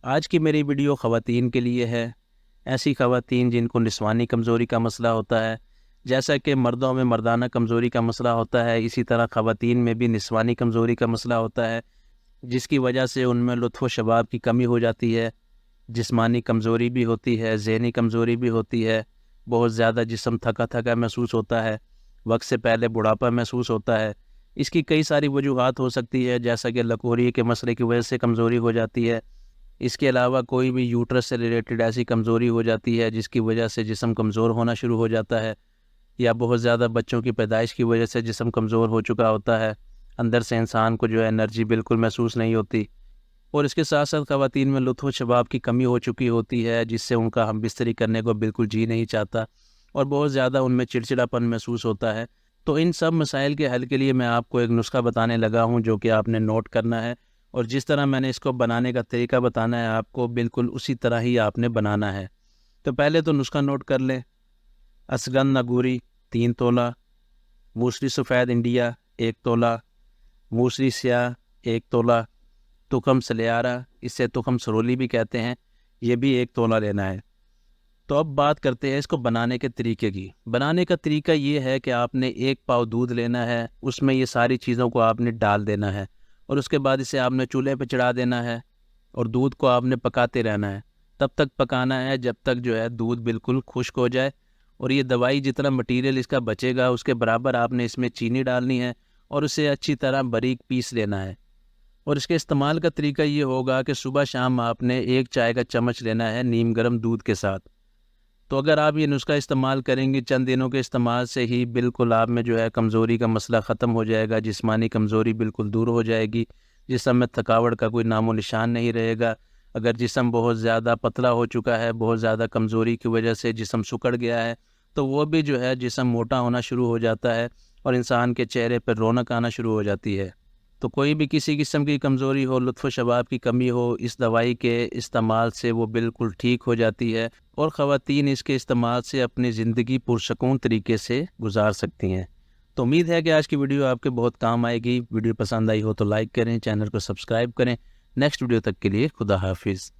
آج کی میری ویڈیو خواتین کے لیے ہے، ایسی خواتین جن کو نسوانی کمزوری کا مسئلہ ہوتا ہے۔ جیسا کہ مردوں میں مردانہ کمزوری کا مسئلہ ہوتا ہے، اسی طرح خواتین میں بھی نسوانی کمزوری کا مسئلہ ہوتا ہے، جس کی وجہ سے ان میں لطف و شباب کی کمی ہو جاتی ہے، جسمانی کمزوری بھی ہوتی ہے، ذہنی کمزوری بھی ہوتی ہے، بہت زیادہ جسم تھکا تھکا محسوس ہوتا ہے، وقت سے پہلے بڑھاپا محسوس ہوتا ہے۔ اس کی کئی ساری وجوہات ہو سکتی ہے، جیسا کہ لکوری کے مسئلے کی وجہ سے کمزوری ہو جاتی ہے۔ اس کے علاوہ کوئی بھی یوٹرس سے ریلیٹڈ ایسی کمزوری ہو جاتی ہے جس کی وجہ سے جسم کمزور ہونا شروع ہو جاتا ہے، یا بہت زیادہ بچوں کی پیدائش کی وجہ سے جسم کمزور ہو چکا ہوتا ہے، اندر سے انسان کو جو ہے انرجی بالکل محسوس نہیں ہوتی، اور اس کے ساتھ ساتھ خواتین میں لطف و شباب کی کمی ہو چکی ہوتی ہے، جس سے ان کا ہم بستری کرنے کو بالکل جی نہیں چاہتا، اور بہت زیادہ ان میں چڑچڑاپن محسوس ہوتا ہے۔ تو ان سب مسائل کے حل کے لیے میں آپ کو ایک نسخہ بتانے لگا ہوں جو کہ آپ نے نوٹ کرنا ہے، اور جس طرح میں نے اس کو بنانے کا طریقہ بتانا ہے آپ کو، بالکل اسی طرح ہی آپ نے بنانا ہے۔ تو پہلے تو نسخہ نوٹ کر لیں۔ اسگن نگوری 3 تولہ، موسری سفید انڈیا 1 تولہ، موسری سیاہ 1 تولہ، تخم سلیارہ، اسے تخم سرولی بھی کہتے ہیں، یہ بھی 1 تولہ لینا ہے۔ تو اب بات کرتے ہیں اس کو بنانے کے طریقے کی۔ بنانے کا طریقہ یہ ہے کہ آپ نے 1 پاؤ دودھ لینا ہے، اس میں یہ ساری چیزوں کو آپ نے ڈال دینا ہے، اور اس کے بعد اسے آپ نے چولہے پہ چڑھا دینا ہے، اور دودھ کو آپ نے پکاتے رہنا ہے۔ تب تک پکانا ہے جب تک جو ہے دودھ بالکل خشک ہو جائے، اور یہ دوائی جتنا مٹیریل اس کا بچے گا اس کے برابر آپ نے اس میں چینی ڈالنی ہے، اور اسے اچھی طرح باریک پیس لینا ہے۔ اور اس کے استعمال کا طریقہ یہ ہوگا کہ صبح شام آپ نے 1 چائے کا چمچ لینا ہے نیم گرم دودھ کے ساتھ۔ تو اگر آپ یہ نسخہ استعمال کریں گے، چند دنوں کے استعمال سے ہی بالکل آپ میں جو ہے کمزوری کا مسئلہ ختم ہو جائے گا، جسمانی کمزوری بالکل دور ہو جائے گی، جسم میں تھکاوٹ کا کوئی نام و نشان نہیں رہے گا۔ اگر جسم بہت زیادہ پتلا ہو چکا ہے، بہت زیادہ کمزوری کی وجہ سے جسم سکڑ گیا ہے، تو وہ بھی جو ہے جسم موٹا ہونا شروع ہو جاتا ہے، اور انسان کے چہرے پر رونق آنا شروع ہو جاتی ہے۔ تو کوئی بھی کسی قسم کی کمزوری ہو، لطف و شباب کی کمی ہو، اس دوائی کے استعمال سے وہ بالکل ٹھیک ہو جاتی ہے، اور خواتین اس کے استعمال سے اپنی زندگی پرسکون طریقے سے گزار سکتی ہیں۔ تو امید ہے کہ آج کی ویڈیو آپ کے بہت کام آئے گی۔ ویڈیو پسند آئی ہو تو لائک کریں، چینل کو سبسکرائب کریں۔ نیکسٹ ویڈیو تک کے لیے خدا حافظ۔